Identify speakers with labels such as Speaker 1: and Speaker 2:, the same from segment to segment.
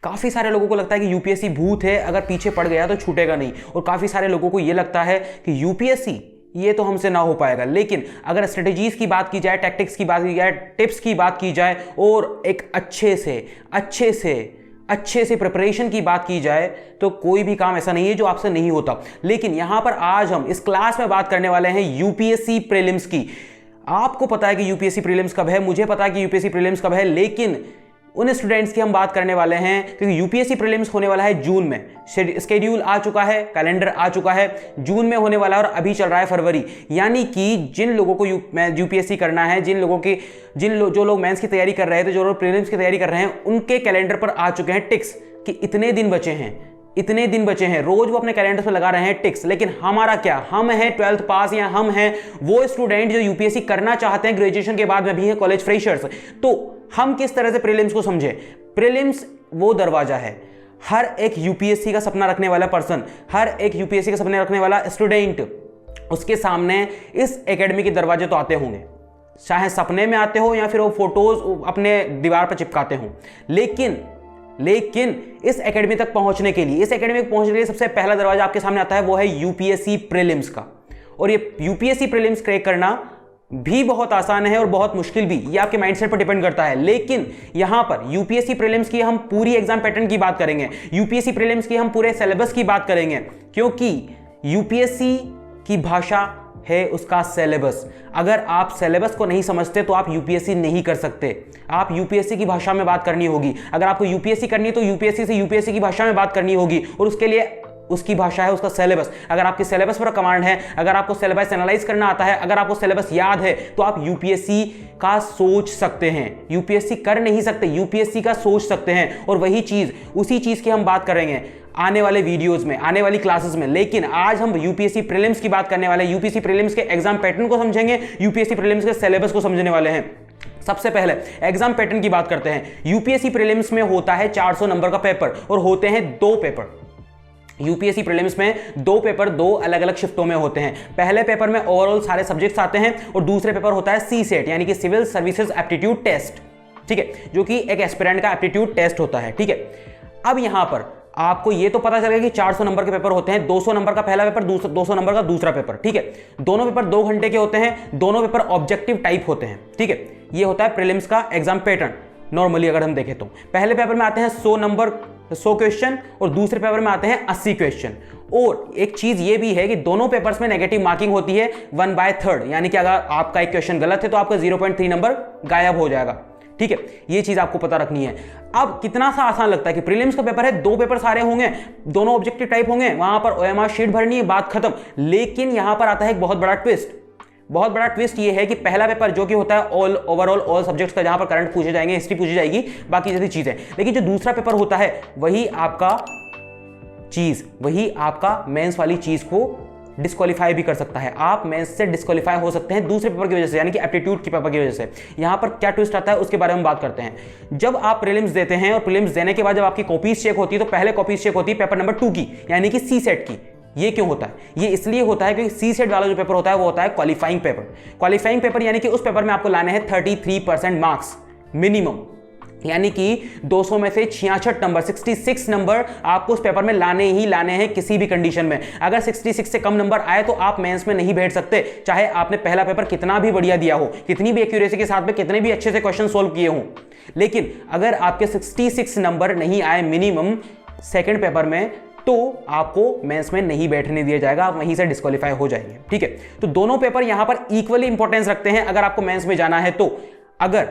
Speaker 1: काफ़ी सारे लोगों को लगता है कि यूपीएससी भूत है, अगर पीछे पड़ गया तो छूटेगा नहीं, और काफ़ी सारे लोगों को यह लगता है कि यूपीएससी ये तो हमसे ना हो पाएगा। लेकिन अगर स्ट्रेटेजीज की बात की जाए, टैक्टिक्स की बात की जाए, टिप्स की बात की जाए और एक अच्छे से प्रिपरेशन की बात की जाए तो कोई भी काम ऐसा नहीं है जो आपसे नहीं होता। लेकिन यहां पर आज हम इस क्लास में बात करने वाले हैं यूपीएससी प्रीलिम्स की। आपको पता है कि यूपीएससी प्रीलिम्स कब है, मुझे पता है कि यूपीएससी प्रीलिम्स कब है, लेकिन उन स्टूडेंट्स की हम बात करने वाले हैं क्योंकि यूपीएससी प्रीलिम्स होने वाला है जून में। शेड्यूल आ चुका है, कैलेंडर आ चुका है, जून में होने वाला है और अभी चल रहा है फरवरी। यानी कि जिन लोगों को यूपीएससी करना है, जो लोग मेंस की तैयारी कर रहे थे, जो लोग प्रीलिम्स की तैयारी कर रहे हैं, उनके कैलेंडर पर आ चुके हैं टिक्स कि इतने दिन बचे हैं। रोज वो अपने कैलेंडर पे लगा रहे हैं टिक्स। लेकिन हमारा क्या, हम हैं 12th पास या हम हैं वो स्टूडेंट जो यूपीएससी करना चाहते हैं, ग्रेजुएशन के बाद में भी है कॉलेज फ्रेशर्स। तो हम किस तरह से प्रीलिम्स को समझे। प्रीलिम्स वो दरवाजा है, हर एक यूपीएससी का सपना रखने वाला पर्सन, हर एक यूपीएससी का सपने रखने वाला स्टूडेंट, उसके सामने इस एकेडमी के दरवाजे तो आते होंगे, चाहे सपने में आते हो या फिर वो फोटोज अपने दीवार पर चिपकाते हो। लेकिन इस एकेडमी तक पहुंचने के लिए, सबसे पहला दरवाजा आपके सामने आता है, वो है यूपीएससी प्रीलिम्स का। और ये यूपीएससी प्रीलिम्स क्रैक करना भी बहुत आसान है और बहुत मुश्किल भी, ये आपके माइंडसेट पर डिपेंड करता है। लेकिन यहां पर यूपीएससी प्रीलिम्स की हम पूरी एग्जाम पैटर्न की बात करेंगे, यूपीएससी प्रीलिम्स की हम पूरे सिलेबस की बात करेंगे, क्योंकि यूपीएससी की भाषा है उसका सिलेबस। अगर आप सिलेबस को नहीं समझते तो आप यूपीएससी नहीं कर सकते। आप यूपीएससी की भाषा में बात करनी होगी। अगर आपको यूपीएससी करनी है तो यूपीएससी से यूपीएससी की भाषा में बात करनी होगी, और उसके लिए उसकी भाषा है उसका सिलेबस। अगर आपके सिलेबस पर कमांड है, अगर आपको सिलेबस एनालाइज करना आता है, अगर आपको सिलेबस याद है, तो आप यूपीएससी का सोच सकते हैं। यूपीएससी कर नहीं सकते, यूपीएससी का सोच सकते हैं। और उसी चीज की हम बात करेंगे आने वाले वीडियोस में, आने वाली क्लासेस में। लेकिन आज हम यूपीएससी प्रीलिम्स की बात करने वाले हैं। यूपीएससी प्रीलिम्स के एग्जाम पैटर्न को समझेंगे, यूपीएससी प्रीलिम्स के सिलेबस को समझने वाले हैं। सबसे पहले एग्जाम पैटर्न की बात करते हैं। यूपीएससी प्रीलिम्स में होता है 400 नंबर का पेपर और होते हैं 2 पेपर। यूपीएससी प्रीलिम्स में 2 पेपर 2 अलग अलग शिफ्टों में होते हैं। पहले पेपर में ओवरऑल सारे सब्जेक्ट्स आते हैं और दूसरे पेपर होता है सीसेट यानी कि सिविल सर्विसेज एप्टीट्यूड टेस्ट, ठीक है, जो कि एक एस्पिरेंट का एप्टीट्यूड टेस्ट होता है, ठीक है। अब यहां पर आपको ये तो पता चलेगा कि 400 नंबर के पेपर होते हैं, 200 नंबर का पहला पेपर, 200 नंबर का दूसरा पेपर, ठीक है। दोनों पेपर 2 घंटे के होते हैं, दोनों पेपर ऑब्जेक्टिव टाइप होते हैं, ठीक है। ये होता है प्रीलिम्स का एग्जाम पैटर्न। नॉर्मली अगर हम देखें तो पहले पेपर में आते हैं 100 क्वेश्चन और दूसरे पेपर में आते हैं 80 क्वेश्चन। और एक चीज ये भी है कि दोनों पेपर्स में नेगेटिव मार्किंग होती है 1/3, यानी कि अगर आपका एक क्वेश्चन गलत है तो आपका 0.3 नंबर गायब हो जाएगा, ठीक है। ये चीज आपको पता रखनी है। अब कितना सा आसान लगता है कि प्रीलिम्स का पेपर है, 2 पेपर सारे होंगे, दोनों ऑब्जेक्टिव टाइप होंगे, वहां पर ओएमआर शीट भरनी है, बात खत्म। लेकिन यहां पर आता है एक बहुत बड़ा ट्विस्ट ये है कि पहला पेपर जो कि होता है ओवरऑल ऑल सब्जेक्ट्स का, जहां पर करंट पूछे जाएंगे, हिस्ट्री पूछी जाएगी, बाकी जैसी चीजें। लेकिन जो दूसरा पेपर होता है वही आपका मेंस वाली चीज को डिस्क्वालीफाई भी कर सकता है। आप मेंस से डिस्क्वालीफाई हो सकते हैं दूसरे पेपर की वजह से, यानी कि एप्टीट्यूड के पेपर की वजह से। यहां पर क्या ट्विस्ट आता है उसके बारे में बात करते हैं। जब आप प्रीलिम्स देते हैं और प्रीलिम्स देने के बाद जब आपकी कॉपीज चेक होती है तो पहले कॉपीज चेक होती है पेपर नंबर 2 की, यानी कि सी सेट की। ये क्यों होता है? ये इसलिए होता है क्योंकि सी सेट वाला जो पेपर होता है वो होता है क्वालिफाइंग पेपर यानी कि उस पेपर में आपको लाने हैं 33% मार्क्स मिनिमम, यानी कि 200 में से 66 नंबर 66 नंबर आपको उस पेपर में लाने ही लाने हैं किसी भी कंडीशन में। अगर 66 से कम नंबर आए तो आप मेंस में नहीं बैठ सकते, चाहे आपने पहला पेपर कितना भी बढ़िया दिया हो, कितनी भी एक्यूरेसी के साथ में, कितने भी अच्छे से क्वेश्चन सोल्व किए हों। लेकिन अगर आपके 66 नंबर नहीं आए मिनिमम सेकंड पेपर में तो आपको मेंस में नहीं बैठने दिया जाएगा, आप वहीं से डिस्क्वालीफाई हो जाएंगे, ठीक है। तो दोनों पेपर यहां पर इक्वली इंपॉर्टेंस रखते हैं अगर आपको मेंस में जाना है तो। अगर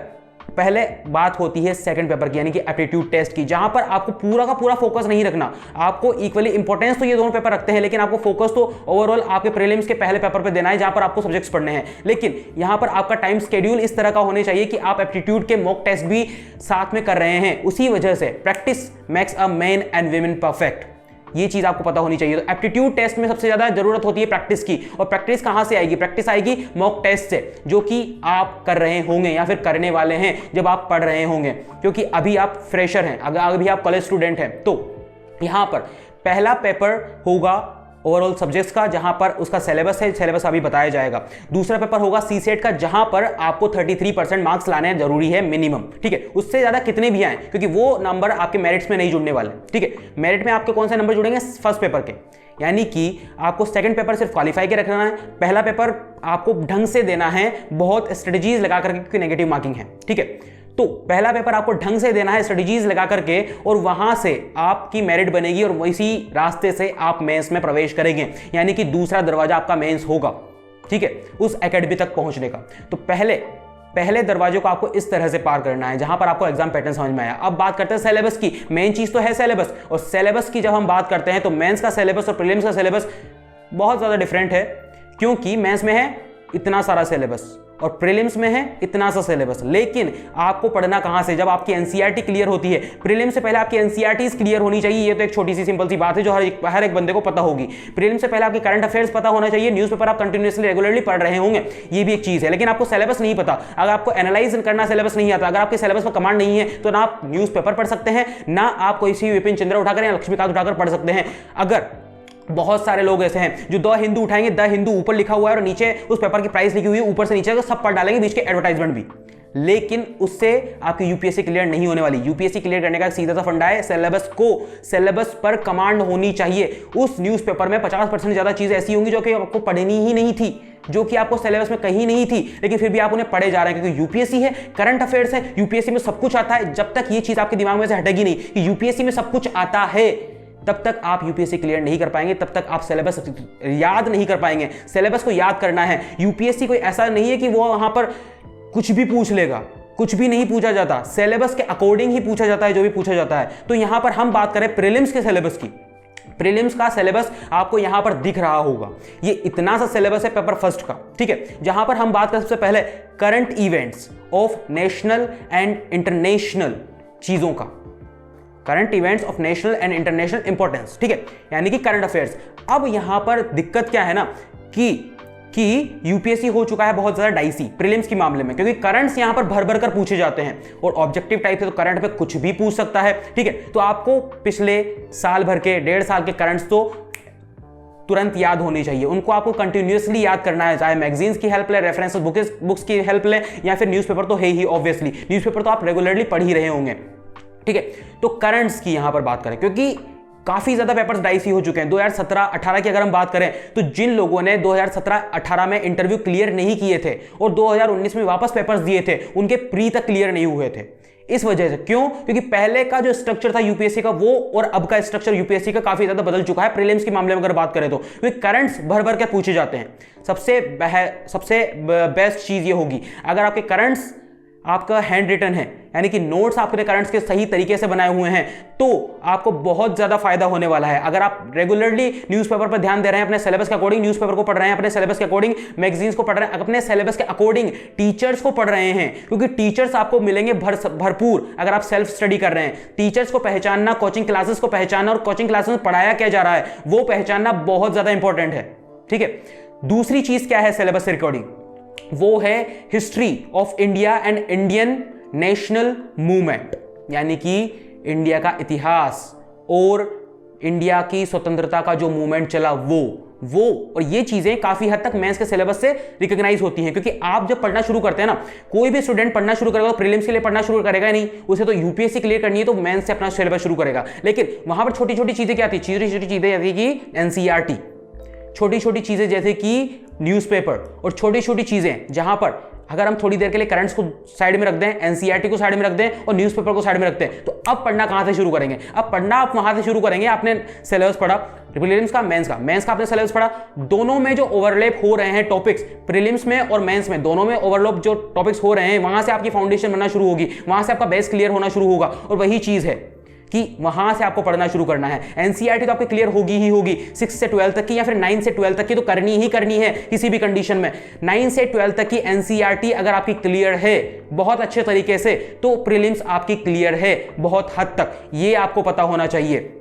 Speaker 1: पहले बात होती है सेकंड पेपर की, यानी कि एप्टीट्यूड टेस्ट की, जहां पर आपको पूरा का पूरा फोकस नहीं रखना, आपको इक्वली इंपॉर्टेंस तो ये दोनों पेपर रखते हैं, लेकिन आपको फोकस तो ओवरऑल आपके प्रीलिम्स के पहले पेपर पे देना है जहां पर आपको सब्जेक्ट्स पढ़ने हैं। लेकिन यहां पर आपका टाइम शेड्यूल इस तरह का होने चाहिए कि आप एप्टीट्यूड के मॉक टेस्ट भी साथ में कर रहे हैं। उसी वजह से practice makes a man and women perfect, ये चीज आपको पता होनी चाहिए। तो एप्टीट्यूड टेस्ट में सबसे ज्यादा जरूरत होती है प्रैक्टिस की, और प्रैक्टिस कहां से आएगी? प्रैक्टिस आएगी मॉक टेस्ट से, जो कि आप कर रहे होंगे या फिर करने वाले हैं जब आप पढ़ रहे होंगे, क्योंकि अभी आप फ्रेशर हैं, अगर अभी आप कॉलेज स्टूडेंट हैं। तो यहां पर पहला पेपर होगा ओवरऑल सब्जेक्ट्स का, जहां पर उसका सिलेबस है, सिलेबस अभी बताया जाएगा। दूसरा पेपर होगा सीसेट का, जहां पर आपको 33% मार्क्स लाने जरूरी है मिनिमम, ठीक है। उससे ज्यादा कितने भी आए, क्योंकि वो नंबर आपके मेरिट्स में नहीं जुड़ने वाले, ठीक है। मेरिट में आपके कौन से नंबर जुड़ेंगे, फर्स्ट पेपर के, यानी कि आपको सेकंड पेपर सिर्फ क्वालिफाई के रखना है, पहला पेपर आपको ढंग से देना है, बहुत स्ट्रेटजीज लगा करके, क्योंकि नेगेटिव मार्किंग है, ठीक है। तो पहला पेपर आपको ढंग से देना है स्ट्रेटजीज लगा करके, और वहां से आपकी मेरिट बनेगी और इसी रास्ते से आप मेंस में प्रवेश करेंगे, यानी कि दूसरा दरवाजा आपका मेंस होगा, ठीक है, उस एकेडमी तक पहुंचने का। तो पहले दरवाजे को आपको इस तरह से पार करना है, जहां पर आपको एग्जाम पैटर्न समझ में आया। अब बात करते हैं सिलेबस की। मेन चीज तो है सिलेबस, और सिलेबस की जब हम बात करते हैं तो मेंस का सिलेबस और प्रीलिम्स का सिलेबस बहुत ज्यादा डिफरेंट है, क्योंकि मेंस में है इतना सारा सिलेबस और प्रीलिम्स में है इतना सा सिलेबस। लेकिन आपको पढ़ना कहां से, जब आपकी एनसीईआरटी क्लियर होती है। प्रीलिम्स से पहले आपकी एनसीईआरटी क्लियर होनी चाहिए, ये तो एक छोटी सी सिंपल सी बात है जो हर एक बंदे को पता होगी। प्रीलिम्स से पहले आपकी करंट अफेयर्स पता होना चाहिए, न्यूज़पेपर आप कंटिन्यूअसली रेगुलरली पढ़ रहे होंगे, ये भी एक चीज है। लेकिन आपको सिलेबस नहीं पता, अगर आपको एनालाइज करना सिलेबस नहीं आता, अगर आपके सिलेबस पर कमांड नहीं है, तो ना आप न्यूज़पेपर पढ़ सकते हैं, ना आप कोई सी विपिन चंद्र उठाकर या लक्ष्मीकांत उठाकर पढ़ सकते हैं। अगर बहुत सारे लोग ऐसे हैं जो द हिंदू उठाएंगे, द हिंदू ऊपर लिखा हुआ है और नीचे उस पेपर की प्राइस लिखी हुई है, ऊपर से नीचे सब पढ़ डालेंगे, बीच के एडवर्टाइजमेंट भी, लेकिन उससे आपकी यूपीएससी क्लियर नहीं होने वाली। यूपीएससी क्लियर करने का सीधा सा फंडा है, सिलेबस पर कमांड होनी चाहिए। उस न्यूज़पेपर में 50% ज्यादा चीजें ऐसी होंगी जो कि आपको पढ़नी ही नहीं थी, जो कि आपको सिलेबस में कहीं नहीं थी, लेकिन फिर भी आप उन्हें पढ़े जा रहे हैं, क्योंकि यूपीएससी है, करंट अफेयर्स है, यूपीएससी में सब कुछ आता है। जब तक ये चीज आपके दिमाग में से हटेगी नहीं कि यूपीएससी में सब कुछ आता है, तब तक आप यूपीएससी क्लियर नहीं कर पाएंगे, तब तक आप सिलेबस याद नहीं कर पाएंगे। सिलेबस को याद करना है। यूपीएससी कोई ऐसा नहीं है कि वो वहां पर कुछ भी पूछ लेगा, कुछ भी नहीं पूछा जाता, सिलेबस के अकॉर्डिंग ही पूछा जाता है जो भी पूछा जाता है। तो यहां पर हम बात करें प्रीलिम्स के सिलेबस की। प्रीलिम्स का सिलेबस आपको यहां पर दिख रहा होगा, ये इतना सा सिलेबस है पेपर फर्स्ट का, ठीक है, जहां पर हम बात करें सबसे पहले current events of national and international चीजों का, current events of national and international importance, ठीक है, यानी कि करंट अफेयर्स। अब यहां पर दिक्कत क्या है ना कि यूपीएससी हो चुका है बहुत ज्यादा डाइसी प्रीलिम्स के मामले में, क्योंकि करंट्स यहां पर भर कर पूछे जाते हैं, और ऑब्जेक्टिव टाइप से तो करंट पे कुछ भी पूछ सकता है, ठीक है। तो आपको पिछले साल भर के, 1.5 साल के करंट्स तो तुरंत याद होनी चाहिए, उनको आपको कंटिन्यूअसली याद करना है, चाहे मैगजीन्स की हेल्प ले, रेफरेंस बुक्स की हेल्प ले, या फिर न्यूज़पेपर तो है ही, ऑब्वियसली न्यूज़पेपर तो आप रेगुलरली पढ़ ही रहे होंगे, ठीक है। तो करंट्स की यहां पर बात करें, क्योंकि काफी ज्यादा पेपर्स डाइसी हो चुके हैं। 2017-18 की अगर हम बात करें तो जिन लोगों ने 2017-18 में इंटरव्यू क्लियर नहीं किए थे और 2019 में वापस पेपर्स दिए थे, उनके प्री तक क्लियर नहीं हुए थे। इस वजह से, क्यों? क्योंकि पहले का जो स्ट्रक्चर था यूपीएससी का, वो और अब का स्ट्रक्चर यूपीएससी का काफी ज्यादा बदल चुका है प्रीलिम्स के मामले में अगर बात करें तो, क्योंकि करंट्स भर के पूछे जाते हैं। सबसे बेस्ट चीज ये होगी अगर आपके करंट्स आपका हैंड रिटन है, यानी कि नोट्स आपके करंट्स के सही तरीके से बनाए हुए हैं, तो आपको बहुत ज्यादा फायदा होने वाला है। अगर आप रेगुलरली न्यूज़पेपर पर ध्यान दे रहे हैं, अपने सिलेबस के अकॉर्डिंग न्यूज़पेपर को पढ़ रहे हैं, अपने सिलेबस के अकॉर्डिंग मैगजीन्स को पढ़ रहे हैं, अपने सिलेबस के अकॉर्डिंग टीचर्स को पढ़ रहे हैं, क्योंकि टीचर्स आपको मिलेंगे भरपूर अगर आप सेल्फ स्टडी कर रहे हैं। टीचर्स को पहचानना, कोचिंग क्लासेस को पहचानना और कोचिंग क्लासेस में पढ़ाया क्या जा रहा है वो पहचानना बहुत ज्यादा इंपॉर्टेंट है, ठीक है। दूसरी चीज क्या है सिलेबस से रिकॉर्डिंग, वो है history of India and Indian national movement, यानी कि इंडिया का इतिहास और इंडिया की स्वतंत्रता का जो मूवमेंट चला वो और ये चीजें काफी हद तक मेंस के सिलेबस से रिकॉग्नाइज होती हैं, क्योंकि आप जब पढ़ना शुरू करते हैं ना, कोई भी स्टूडेंट पढ़ना शुरू करेगा तो प्रीलिम्स के लिए पढ़ना शुरू करेगा नहीं, उसे तो यूपीएससी क्लियर करनी है तो मेंस से अपना सिलेबस शुरू करेगा। लेकिन वहां पर छोटी छोटी चीजें क्या आती है, छोटी छोटी चीजें जैसे कि एनसीईआरटी, छोटी छोटी चीजें जैसे कि न्यूज़पेपर, और छोटी छोटी चीजें जहां पर अगर हम थोड़ी देर के लिए करंट्स को साइड में रख दें, एनसीईआरटी को साइड में रख दें और न्यूज़पेपर को साइड में रखते हैं, तो अब पढ़ना कहां से शुरू करेंगे? अब पढ़ना आप वहां से शुरू करेंगे, आपने सिलेबस पढ़ा प्रीलिम्स का, मेंस का आपने सिलेबस पढ़ा, दोनों में जो ओवरलैप हो रहे हैं टॉपिक्स, प्रीलिम्स में और मेंस में, दोनों में ओवरलैप जो टॉपिक्स हो रहे हैं, वहां से आपकी फाउंडेशन बनना शुरू होगी, वहां से आपका बेस क्लियर होना शुरू होगा। और वही चीज है कि वहां से आपको पढ़ना शुरू करना है। एनसीईआरटी तो आपकी क्लियर होगी ही होगी, 6 से 12 तक की या फिर 9 से 12 तक की तो करनी ही करनी है किसी भी कंडीशन में। 9 से 12 तक की एनसीईआरटी अगर आपकी क्लियर है बहुत अच्छे तरीके से, तो प्रीलिम्स आपकी क्लियर है बहुत हद तक, ये आपको पता होना चाहिए।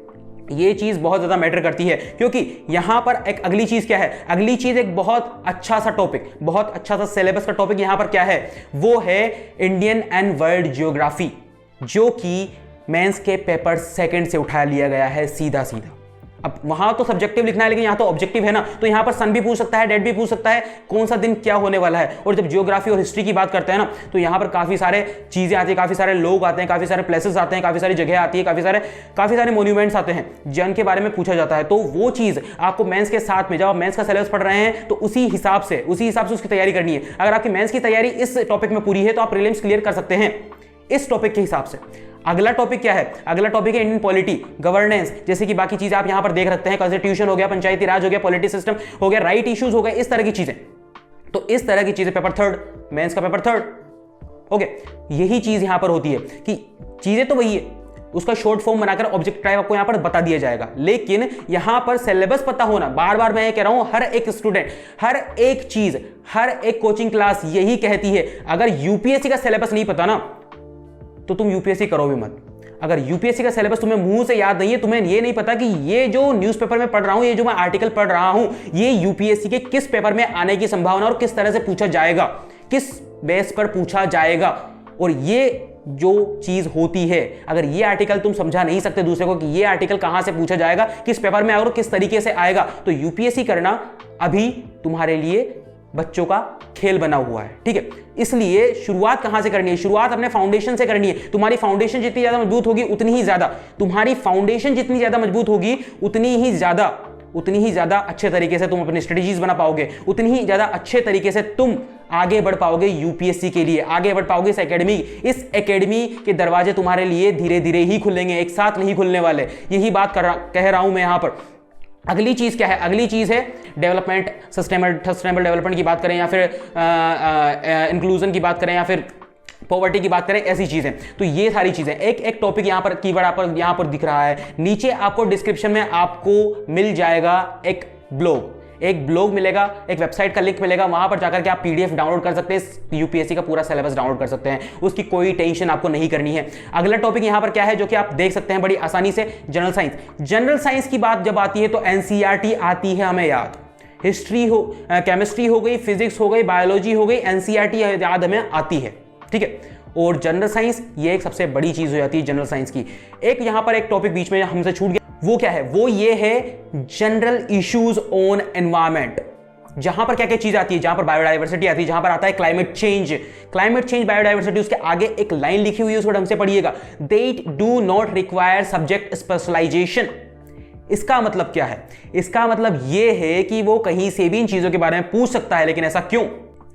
Speaker 1: ये चीज बहुत ज्यादा मैटर करती है, क्योंकि यहां पर एक अगली चीज क्या है, अगली चीज एक बहुत अच्छा सा टॉपिक, बहुत अच्छा सा सिलेबस का टॉपिक यहां पर क्या है, वो है इंडियन एंड वर्ल्ड ज्योग्राफी, जो कि मेंस के पेपर सेकंड से उठा लिया गया है सीधा सीधा, अब वहां तो सब्जेक्टिव लिखना है, लेकिन यहां तो ऑब्जेक्टिव है ना, तो यहां पर सन भी पूछ सकता है, डेट भी पूछ सकता है, कौन सा दिन क्या होने वाला है। और जब जियोग्राफी और हिस्ट्री की बात करते हैं ना, तो यहां पर काफी सारे चीजें आती है, काफी सारे लोग आते हैं, काफी सारे प्लेसेस आते हैं, काफी सारी जगह आती है, काफी सारे मॉन्यूमेंट्स आते हैं जिनके बारे में पूछा जाता है। तो वो चीज आपको मेंस के साथ में, जब आप मेंस का सिलेबस पढ़ रहे हैं, तो उसी हिसाब से उसकी तैयारी करनी है। अगर आपकी मेंस की तैयारी इस टॉपिक में पूरी है तो आप प्रीलिम्स क्लियर कर सकते हैं इस टॉपिक के हिसाब से। अगला टॉपिक क्या है? अगला टॉपिक है इंडियन पॉलिटी, गवर्नेंस, जैसे कि बाकी चीजें आप यहां पर देख सकते हैं, कॉन्स्टिट्यूशन हो गया, पंचायती राज हो गया, पॉलिटी सिस्टम हो गया, राइट इश्यूज हो गए, इस तरह की चीजें। तो इस तरह की चीजें पेपर थर्ड, मेंस का पेपर थर्ड। ओके, यही चीज यहां पर होती है कि चीजें तो वही है, उसका शॉर्ट फॉर्म बनाकर ऑब्जेक्ट टाइप आपको यहां पर बता दिया जाएगा, लेकिन यहां पर सिलेबस पता होना, बार बार मैं ये कह रहा हूं, हर एक स्टूडेंट, हर एक चीज, हर एक कोचिंग क्लास यही कहती है, अगर यूपीएससी का सिलेबस नहीं पता ना, तो तुम यूपीएससी करो भी मत। अगर यूपीएससी का सिलेबस तुम्हें मुंह से याद नहीं है, तुम्हें ये नहीं पता कि ये जो न्यूज़पेपर में पढ़ रहा हूं, ये जो मैं आर्टिकल पढ़ रहा हूं, ये यूपीएससी के किस पेपर में आने की संभावना और किस तरह से पूछा जाएगा, किस बेस पर पूछा जाएगा, और ये जो चीज होती है, अगर ये आर्टिकल तुम समझा नहीं सकते दूसरे को कि ये आर्टिकल कहां से पूछा जाएगा, किस पेपर में और किस तरीके से आएगा, तो यूपीएससी करना अभी तुम्हारे लिए बच्चों का खेल बना हुआ है। ठीक है, इसलिए शुरुआत कहां से करनी है? शुरुआत अपने फाउंडेशन से करनी है। तुम्हारी फाउंडेशन जितनी ज्यादा मजबूत होगी, उतनी ही ज्यादा, तुम्हारी फाउंडेशन जितनी ज्यादा मजबूत होगी, उतनी ही ज्यादा अच्छे तरीके से तुम अपनी स्ट्रेटेजीज बना पाओगे, उतनी ही ज्यादा अच्छे तरीके से तुम आगे बढ़ पाओगे यूपीएससी के लिए, आगे बढ़ पाओगे इस एकेडमी के दरवाजे तुम्हारे लिए धीरे धीरे ही खुलेंगे, एक साथ नहीं खुलने वाले। यही बात कह रहा हूं मैं यहां पर। अगली चीज क्या है? अगली चीज है डेवलपमेंट, सस्टेनेबल डेवलपमेंट की बात करें, या फिर इंक्लूजन की बात करें, या फिर पॉवर्टी की बात करें, ऐसी चीजें। तो ये सारी चीजें एक टॉपिक यहां पर कीवर्ड आपको यहां पर दिख रहा है। नीचे आपको डिस्क्रिप्शन में आपको मिल जाएगा एक ब्लॉग मिलेगा, एक वेबसाइट का लिंक मिलेगा, वहां पर जाकर के आप पीडीएफ डाउनलोड कर सकते हैं, यूपीएससी का पूरा सिलेबस डाउनलोड कर सकते हैं, उसकी कोई टेंशन आपको नहीं करनी है। अगला टॉपिक यहां पर क्या है जो कि आप देख सकते हैं बड़ी आसानी से? General science. जनरल साइंस की बात जब आती है तो एनसीईआरटी आती है हमें याद, हिस्ट्री हो, केमिस्ट्री हो गई, फिजिक्स हो गई, बायोलॉजी हो गई, एनसीईआरटी याद हमें आती है। ठीक है, और जनरल साइंस ये एक सबसे बड़ी चीज हो जाती है जनरल साइंस की। एक यहां पर एक टॉपिक बीच में हमसे छूट गया, वो क्या है? वो ये है जनरल इश्यूज ऑन एनवायरमेंट। जहां पर क्या क्या चीज आती है? जहां पर बायोडायवर्सिटी आती है, जहां पर आता है क्लाइमेट चेंज, बायोडायवर्सिटी, उसके आगे एक लाइन लिखी हुई है, उसको ढंग से पढ़िएगा, they do not require subject specialisation. इसका मतलब क्या है? इसका मतलब यह है कि वो कहीं से भी इन चीजों के बारे में पूछ सकता है, लेकिन ऐसा क्यों?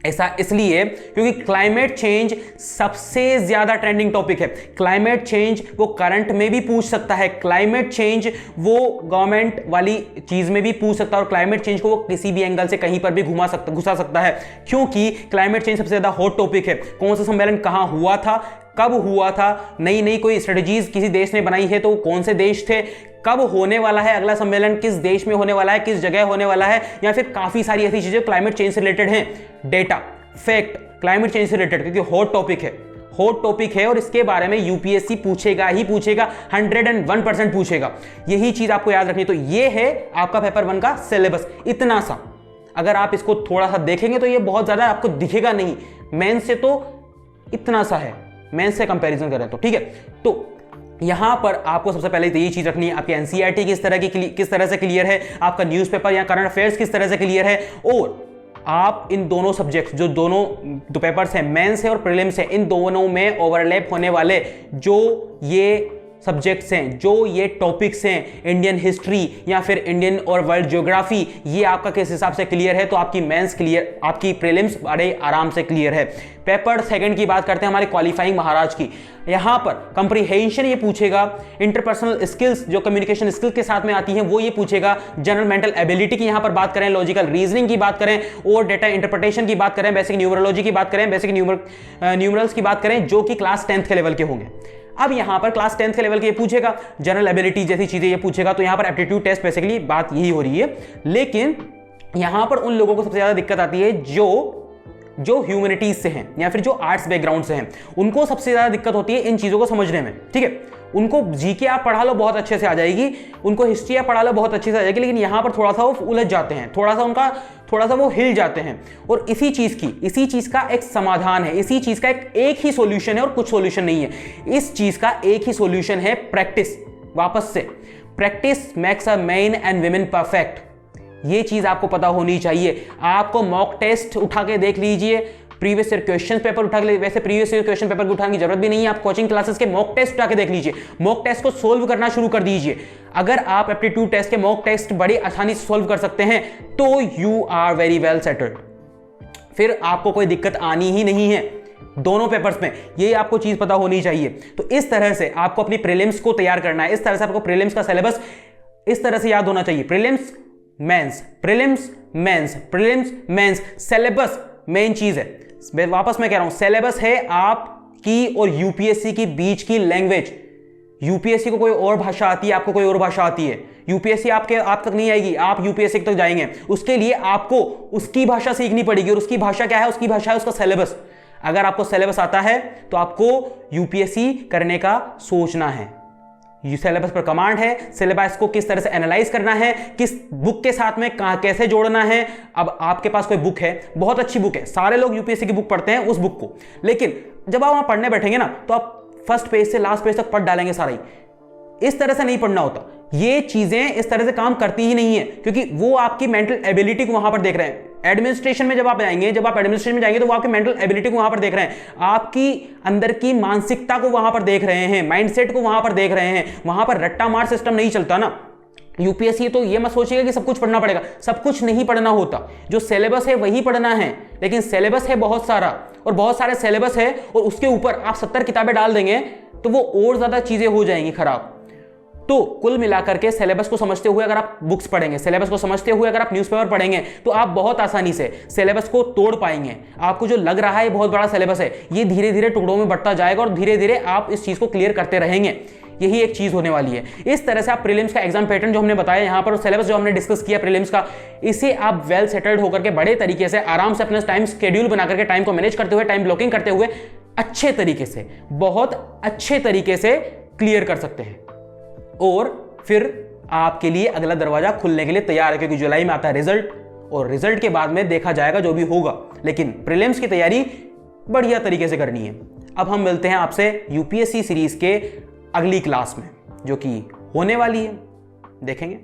Speaker 1: ऐसा इसलिए क्योंकि क्लाइमेट चेंज सबसे ज्यादा ट्रेंडिंग टॉपिक है। क्लाइमेट चेंज वो करंट में भी पूछ सकता है, क्लाइमेट चेंज वो गवर्नमेंट वाली चीज में भी पूछ सकता है, और क्लाइमेट चेंज को वो किसी भी एंगल से कहीं पर भी घुसा सकता है, क्योंकि क्लाइमेट चेंज सबसे ज्यादा हॉट टॉपिक है। कौन सा सम्मेलन कहां हुआ था, कब हुआ था, नई कोई स्ट्रेटेजीज किसी देश ने बनाई है तो कौन से देश थे, कब होने वाला है अगला सम्मेलन, किस देश में होने वाला है, किस जगह होने वाला है, या फिर काफी सारी ऐसी चीजें क्लाइमेट चेंज से रिलेटेड हैं। डेटा, फैक्ट, क्लाइमेट चेंज से रिलेटेड, क्योंकि हॉट टॉपिक है और इसके बारे में यूपीएससी पूछेगा ही पूछेगा, 101% पूछेगा। यही चीज आपको याद रखनी। तो ये है आपका पेपर 1 का सिलेबस, इतना सा। अगर आप इसको थोड़ा सा देखेंगे तो ये बहुत ज्यादा आपको दिखेगा नहीं, मेंस से तो इतना सा है, मेंस से कंपैरिजन करें तो। ठीक है, तो यहां पर आपको सबसे पहले तो यही चीज रखनी है, आपकी एनसीईआरटी किस तरह से क्लियर है, आपका न्यूज़पेपर या करंट अफेयर्स किस तरह से क्लियर है, और आप इन दोनों सब्जेक्ट्स, जो दोनों दो पेपर्स हैं, मेंस है और प्रीलिम्स है, इन दोनों में ओवरलैप होने वाले जो ये सब्जेक्ट्स हैं, जो ये टॉपिक्स हैं, इंडियन हिस्ट्री या फिर इंडियन और वर्ल्ड ज्योग्राफी, ये आपका किस हिसाब से क्लियर है, तो आपकी मेंस क्लियर, आपकी प्रीलिम्स बड़े आराम से क्लियर है। पेपर 2 की बात करते हैं, हमारे क्वालिफाइंग महाराज की। यहां पर कंप्रीहेंशन ये पूछेगा, इंटरपर्सनल स्किल्स जो कम्युनिकेशन स्किल्स के साथ में आती हैं वो ये पूछेगा, जनरल मेंटल एबिलिटी की यहां पर बात करें, लॉजिकल रीजनिंग की बात करें, और डेटा इंटरप्रिटेशन की बात करें, बेसिक न्यूमरोलॉजी की बात करें, बेसिक न्यूमरल्स की बात करें, जो कि क्लास 10th के लेवल के होंगे। अब यहां पर क्लास 10th के लेवल के ये पूछेगा, जनरल एबिलिटी जैसी चीजें ये पूछेगा, तो यहां पर एप्टीट्यूड टेस्ट बेसिकली बात यही हो रही है। लेकिन यहां पर उन लोगों को सबसे ज्यादा दिक्कत आती है जो ह्यूमैनिटीज से हैं या फिर जो आर्ट्स बैकग्राउंड से हैं, उनको सबसे ज्यादा दिक्कत होती है इन चीजों को समझने में। ठीक है, उनको जीके आप पढ़ा लो बहुत अच्छे से आ जाएगी, उनको हिस्ट्री आप पढ़ा लो बहुत अच्छे से आ जाएगी, लेकिन यहां पर थोड़ा सा वो उलझ जाते हैं, थोड़ा सा वो हिल जाते हैं। और इसी चीज का एक समाधान है, इसी चीज का एक ही सॉल्यूशन है, और कुछ सॉल्यूशन नहीं है। इस चीज का एक ही सॉल्यूशन है, प्रैक्टिस। वापस से practice makes a man and women perfect, ये चीज आपको पता होनी चाहिए। आपको मॉक टेस्ट उठा के देख लीजिए, प्रीवियस ईयर क्वेश्चन पेपर उठा के, वैसे प्रीवियस ईयर क्वेश्चन पेपर उठाने की जरूरत भी नहीं है, आप कोचिंग क्लासेस के मॉक टेस्ट उठा के देख लीजिए, मॉक टेस्ट को सोल्व करना शुरू कर दीजिए। अगर आप एप्टीट्यूड टेस्ट के मॉक टेस्ट बड़ी आसानी से सोल्व कर सकते हैं तो you are very well settled, फिर आपको कोई दिक्कत आनी ही नहीं है दोनों पेपर्स में, ये आपको चीज पता होनी चाहिए। तो इस तरह से आपको अपनी प्रीलिम्स को तैयार करना है, इस तरह से आपको प्रीलिम्स का सिलेबस इस तरह से याद होना चाहिए। Prelims mains, prelims mains, prelims mains, syllabus main चीज है। वापस मैं कह रहा हूं, सिलेबस है आपकी और यूपीएससी की बीच की लैंग्वेज। यूपीएससी को कोई और भाषा आती है, आपको कोई और भाषा आती है, यूपीएससी आप तक नहीं आएगी, आप यूपीएससी तक जाएंगे, उसके लिए आपको उसकी भाषा सीखनी पड़ेगी। और उसकी भाषा क्या है? उसकी भाषा है उसका सिलेबस। अगर आपको सिलेबस आता है तो आपको यूपीएससी करने का सोचना है। सिलेबस पर कमांड है, सिलेबस को किस तरह से एनालाइज करना है, किस बुक के साथ में कैसे जोड़ना है। अब आपके पास कोई बुक है, बहुत अच्छी बुक है, सारे लोग यूपीएससी की बुक पढ़ते हैं उस बुक को, लेकिन जब आप वहां पढ़ने बैठेंगे ना तो आप फर्स्ट पेज से लास्ट पेज तक पढ़ डालेंगे सारा ही। इस तरह से नहीं पढ़ना होता, ये चीजें इस तरह से काम करती ही नहीं है, क्योंकि वो आपकी मेंटल एबिलिटी को वहां पर देख रहे हैं। एडमिनिस्ट्रेशन में जब आप जाएंगे तो वो आपकी मेंटल एबिलिटी को वहां पर देख रहे हैं, आपकी अंदर की मानसिकता को वहां पर देख रहे हैं, माइंडसेट को वहां पर देख रहे हैं। वहां पर रट्टा मार सिस्टम नहीं चलता ना। यूपीएससी तो ये मत सोचिएगा कि सब कुछ पढ़ना पड़ेगा, सब कुछ नहीं पढ़ना होता, जो सिलेबस है वही पढ़ना है। लेकिन सिलेबस है बहुत सारा, और बहुत सारे सिलेबस है, और उसके ऊपर आप 70 किताबें डाल देंगे तो वो और ज्यादा चीजें हो जाएंगी खराब। तो कुल मिलाकर के सिलेबस को समझते हुए अगर आप बुक्स पढ़ेंगे, सिलेबस को समझते हुए अगर आप न्यूज़पेपर पढ़ेंगे तो आप बहुत आसानी से सिलेबस को तोड़ पाएंगे। आपको जो लग रहा है बहुत बड़ा सिलेबस है, ये धीरे धीरे टुकड़ों में बढ़ता जाएगा और धीरे धीरे आप इस चीज को क्लियर करते रहेंगे। यही एक चीज होने वाली है। इस तरह से आप प्रीलिम्स का एग्जाम पैटर्न जो हमने बताया यहाँ पर, सिलेबस जो हमने डिस्कस किया प्रीलिम्स का, इसे आप वेल सेटल्ड होकर के बड़े तरीके से आराम से अपना टाइम शेड्यूल बनाकर के, टाइम को मैनेज करते हुए, टाइम ब्लॉकिंग करते हुए अच्छे तरीके से, बहुत अच्छे तरीके से क्लियर कर सकते हैं। और फिर आपके लिए अगला दरवाजा खुलने के लिए तैयार है, क्योंकि जुलाई में आता है रिजल्ट, और रिजल्ट के बाद में देखा जाएगा जो भी होगा, लेकिन प्रीलिम्स की तैयारी बढ़िया तरीके से करनी है। अब हम मिलते हैं आपसे यूपीएससी सीरीज के अगली क्लास में, जो कि होने वाली है, देखेंगे।